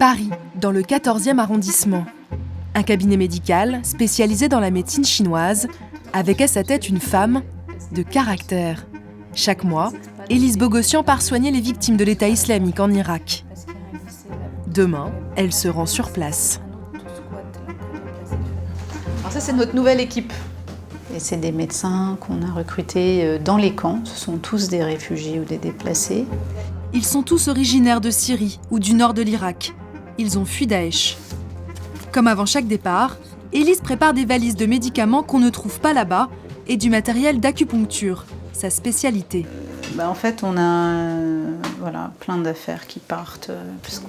Paris, dans le 14e arrondissement. Un cabinet médical spécialisé dans la médecine chinoise, avec à sa tête une femme de caractère. Chaque mois, Élise Bogossian part soigner les victimes de l'État islamique en Irak. Demain, elle se rend sur place. Alors ça, c'est notre nouvelle équipe. Et c'est des médecins qu'on a recrutés dans les camps. Ce sont tous des réfugiés ou des déplacés. Ils sont tous originaires de Syrie ou du nord de l'Irak. Ils ont fui Daesh. Comme avant chaque départ, Élise prépare des valises de médicaments qu'on ne trouve pas là-bas et du matériel d'acupuncture, sa spécialité. En fait, on a plein d'affaires qui partent, parce que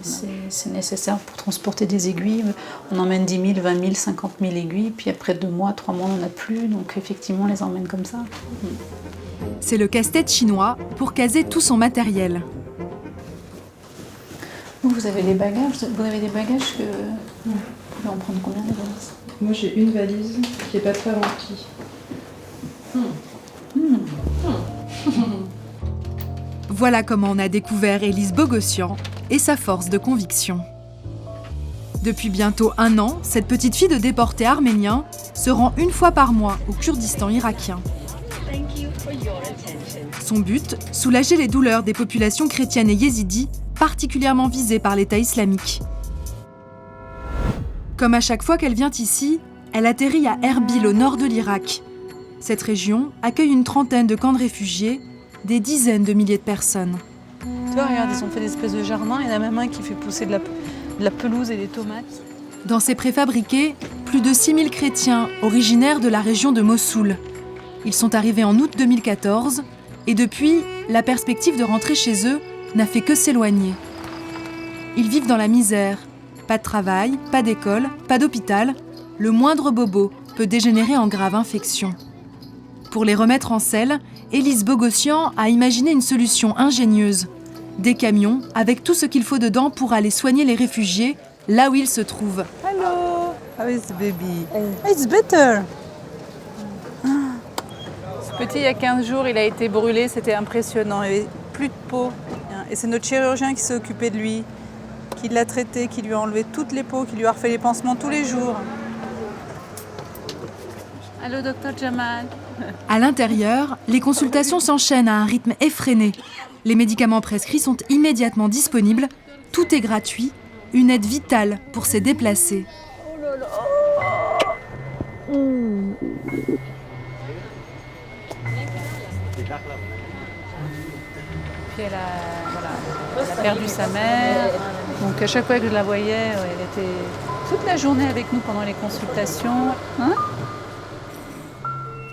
c'est nécessaire pour transporter des aiguilles. On emmène 10 000, 20 000, 50 000 aiguilles, puis après 2 mois, 3 mois, on n'en a plus, donc effectivement, on les emmène comme ça. C'est le casse-tête chinois pour caser tout son matériel. Vous avez les bagages, vous avez des bagages que... Vous pouvez en prendre combien de valises? Moi j'ai une valise qui n'est pas très remplie. Voilà comment on a découvert Élise Bogossian et sa force de conviction. Depuis bientôt 1 an, cette petite fille de déportés arméniens se rend 1 fois par mois au Kurdistan irakien. Son but, soulager les douleurs des populations chrétiennes et yézidis, particulièrement visées par l'État islamique. Comme à chaque fois qu'elle vient ici, elle atterrit à Erbil, au nord de l'Irak. Cette région accueille une trentaine de camps de réfugiés, des dizaines de milliers de personnes. Tu vois, regarde, ils ont fait des espèces de jardins. Il y en a même un qui fait pousser de la pelouse et des tomates. Dans ces préfabriqués, plus de 6000 chrétiens originaires de la région de Mossoul. Ils sont arrivés en août 2014 et depuis, la perspective de rentrer chez eux n'a fait que s'éloigner. Ils vivent dans la misère. Pas de travail, pas d'école, pas d'hôpital. Le moindre bobo peut dégénérer en grave infection. Pour les remettre en selle, Élise Bogossian a imaginé une solution ingénieuse. Des camions avec tout ce qu'il faut dedans pour aller soigner les réfugiés là où ils se trouvent. Hello, how is the baby? It's better. Ce petit, il y a 15 jours, il a été brûlé, c'était impressionnant. Il n'y avait plus de peau. Et c'est notre chirurgien qui s'est occupé de lui, qui l'a traité, qui lui a enlevé toutes les peaux, qui lui a refait les pansements tous les jours. Allô, docteur Jamal. À l'intérieur, les consultations s'enchaînent à un rythme effréné. Les médicaments prescrits sont immédiatement disponibles. Tout est gratuit. Une aide vitale pour ces déplacés. Puis elle a perdu sa mère. Donc à chaque fois que je la voyais, elle était toute la journée avec nous pendant les consultations.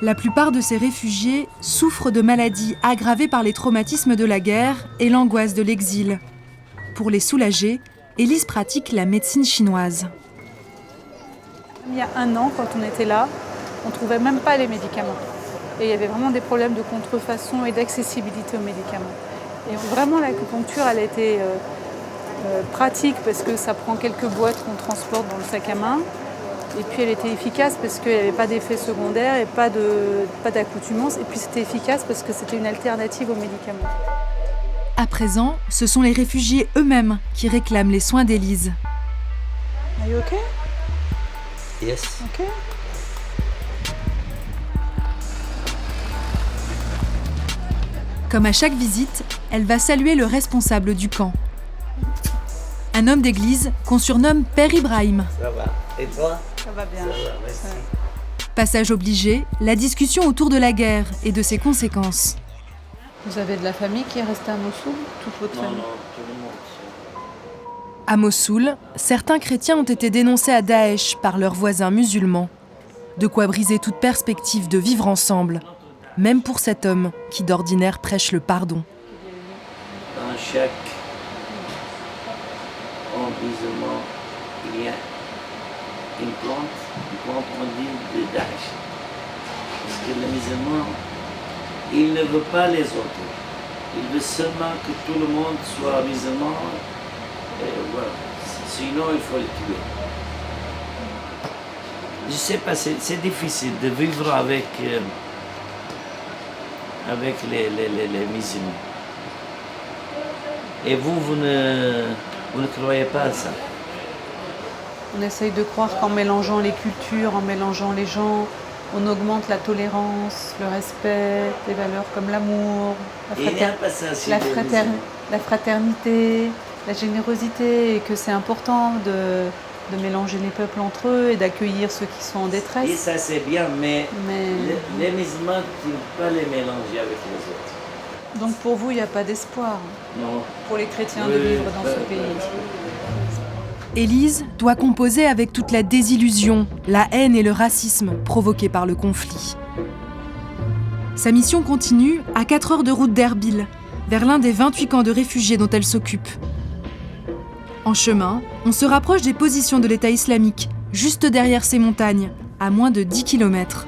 La plupart de ces réfugiés souffrent de maladies aggravées par les traumatismes de la guerre et l'angoisse de l'exil. Pour les soulager, Élise pratique la médecine chinoise. Il y a 1 an, quand on était là, on ne trouvait même pas les médicaments. Et il y avait vraiment des problèmes de contrefaçon et d'accessibilité aux médicaments. Et vraiment, l'acupuncture, elle a été pratique parce que ça prend quelques boîtes qu'on transporte dans le sac à main. Et puis elle était efficace parce qu'il n'y avait pas d'effets secondaires et pas d'accoutumance. Et puis c'était efficace parce que c'était une alternative aux médicaments. À présent, ce sont les réfugiés eux-mêmes qui réclament les soins d'Élise. Are you okay? Yes. Okay. Comme à chaque visite, elle va saluer le responsable du camp. Un homme d'église qu'on surnomme Père Ibrahim. Ça va. Et toi? Ça va bien. Ça va, merci. Passage obligé, la discussion autour de la guerre et de ses conséquences. Vous avez de la famille qui est restée à Mossoul? Toute votre famille? Non, tout le monde. À Mossoul, certains chrétiens ont été dénoncés à Daesh par leurs voisins musulmans. De quoi briser toute perspective de vivre ensemble, même pour cet homme qui d'ordinaire prêche le pardon. Dans chaque embrasement, il y a une plante on dit de Daesh. Parce que le musulman, il ne veut pas les autres. Il veut seulement que tout le monde soit musulman. Voilà. Sinon, il faut le tuer. Je sais pas, c'est difficile de vivre avec les musulmans. Et vous ne croyez pas à ça. On essaye de croire qu'en mélangeant les cultures, en mélangeant les gens, on augmente la tolérance, le respect, des valeurs comme l'amour, la fraternité, la générosité, et que c'est important de mélanger les peuples entre eux et d'accueillir ceux qui sont en détresse. Et ça c'est bien, mais les musulmans ne peuvent pas les mélanger avec les autres. Donc pour vous, il n'y a pas d'espoir pour les chrétiens de vivre dans ce pays. Élise doit composer avec toute la désillusion, la haine et le racisme provoqués par le conflit. Sa mission continue à 4 heures de route d'Erbil, vers l'un des 28 camps de réfugiés dont elle s'occupe. En chemin, on se rapproche des positions de l'État islamique, juste derrière ces montagnes, à moins de 10 km.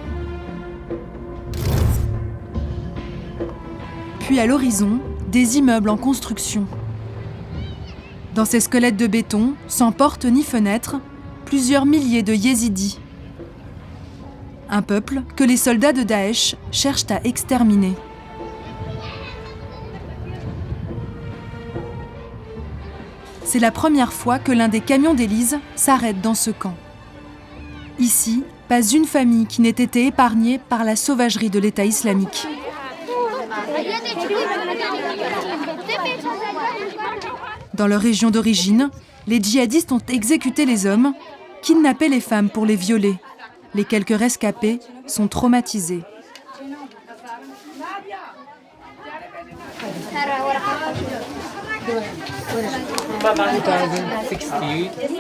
Puis à l'horizon, des immeubles en construction. Dans ces squelettes de béton, sans porte ni fenêtre, plusieurs milliers de yézidis. Un peuple que les soldats de Daesh cherchent à exterminer. C'est la première fois que l'un des camions d'Élise s'arrête dans ce camp. Ici, pas une famille qui n'ait été épargnée par la sauvagerie de l'État islamique. Dans leur région d'origine, les djihadistes ont exécuté les hommes, kidnappé les femmes pour les violer. Les quelques rescapés sont traumatisés.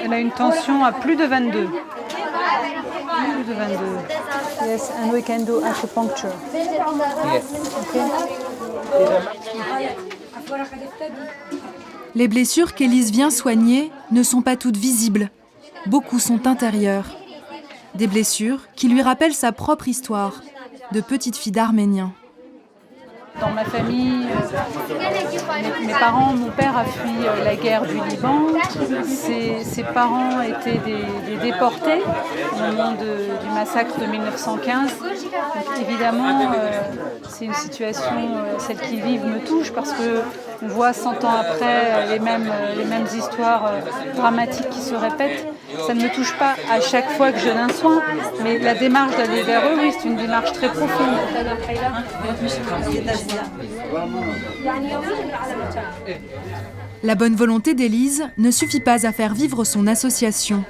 Elle a une tension à plus de 22. Plus de 22. Yes, and we can do acupuncture. Yes. Okay. Les blessures qu'Élise vient soigner ne sont pas toutes visibles. Beaucoup sont intérieures. Des blessures qui lui rappellent sa propre histoire de petite fille d'Arménien. Dans ma famille, mes parents, mon père a fui la guerre du Liban. Ses parents étaient des déportés au moment du massacre de 1915. Donc, évidemment, c'est une situation, celle qu'ils vivent me touche parce qu'on voit 100 ans après les mêmes histoires dramatiques qui se répètent. Ça ne me touche pas à chaque fois que je donne un soin, mais la démarche d'aller vers eux, oui, c'est une démarche très profonde. La bonne volonté d'Élise ne suffit pas à faire vivre son association.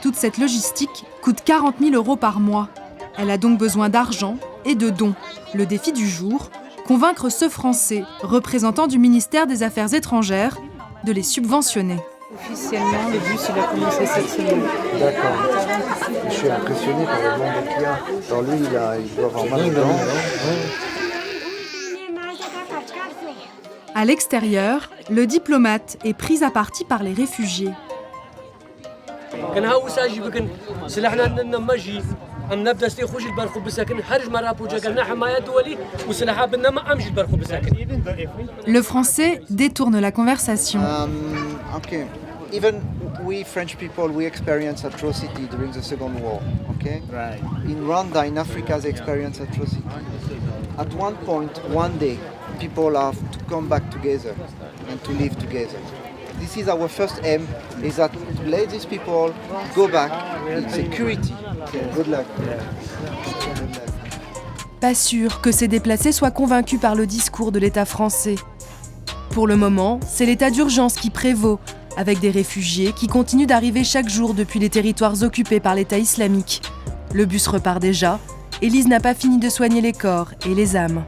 Toute cette logistique coûte 40 000 € par mois. Elle a donc besoin d'argent et de dons. Le défi du jour, convaincre ce Français, représentant du ministère des Affaires étrangères, de les subventionner. Officiellement, le bus il a commencé cette semaine. D'accord. Je suis impressionné par le nombre qu'il y a. Alors lui, il doit avoir mal dedans. À l'extérieur, le diplomate est pris à partie par les réfugiés. Le Français détourne la conversation. Okay. Even we French people, we experience atrocity during the Second War. Okay. Right. In Rwanda, in Africa, they experience atrocity. At one point, one day, people have to come back together and to live together. This is our first aim: is that to let these people go back in security. Good luck. Pas sûr que ces déplacés soient convaincus par le discours de l'État français. Pour le moment, c'est l'état d'urgence qui prévaut, avec des réfugiés qui continuent d'arriver chaque jour depuis les territoires occupés par l'État islamique. Le bus repart déjà. Élise n'a pas fini de soigner les corps et les âmes.